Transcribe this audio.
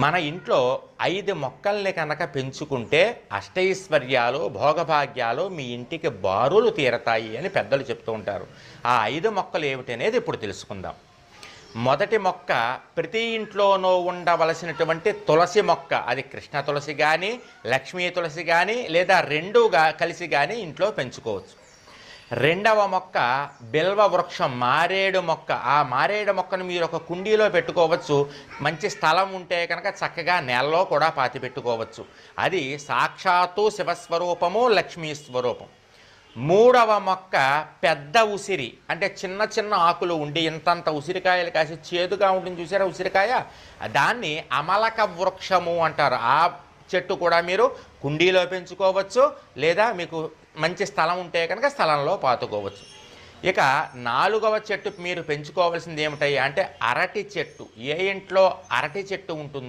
మన ఇంట్లో 5 మొక్కల్ని కనుక పెంచుకుంటే అష్టైశ్వర్యాలు భోగభాగ్యాలు మీ ఇంటికి బారులు తీరతాయి అని పెద్దలు చెప్తూ ఉంటారు. ఆ 5 మొక్కలు ఏమిటనేది ఇప్పుడు తెలుసుకుందాం. మొదటి మొక్క ప్రతి ఇంట్లోనూ ఉండవలసినటువంటి తులసి మొక్క. అది కృష్ణ తులసి కానీ లక్ష్మీ తులసి కానీ లేదా రెండుగా కలిసి కానీ ఇంట్లో పెంచుకోవచ్చు. రెండవ మొక్క బిల్వ వృక్షం, మారేడు మొక్క. ఆ మారేడు మొక్కను మీరు ఒక కుండీలో పెట్టుకోవచ్చు. మంచి స్థలం ఉంటే కనుక చక్కగా నేలలో కూడా పాతి పెట్టుకోవచ్చు. అది సాక్షాత్తు శివస్వరూపము, లక్ష్మీ స్వరూపం. మూడవ మొక్క పెద్ద ఉసిరి, అంటే చిన్న చిన్న ఆకులు ఉండి ఇంతంత ఉసిరికాయలు కాసి చేదుగా ఉంటుంది చూసారా ఉసిరికాయ, దాన్ని అమలక వృక్షము అంటారు. ఆ చెట్టు కూడా మీరు కుండీలో పెంచుకోవచ్చు లేదా మీకు మంచి స్థలం ఉంటే కనుక స్థలంలో పాతుకోవచ్చు. ఇక 4వ చెట్టు మీరు పెంచుకోవాల్సింది ఏమిటయ్యా అంటే అరటి చెట్టు. ఏ ఇంట్లో అరటి చెట్టు ఉంటుంది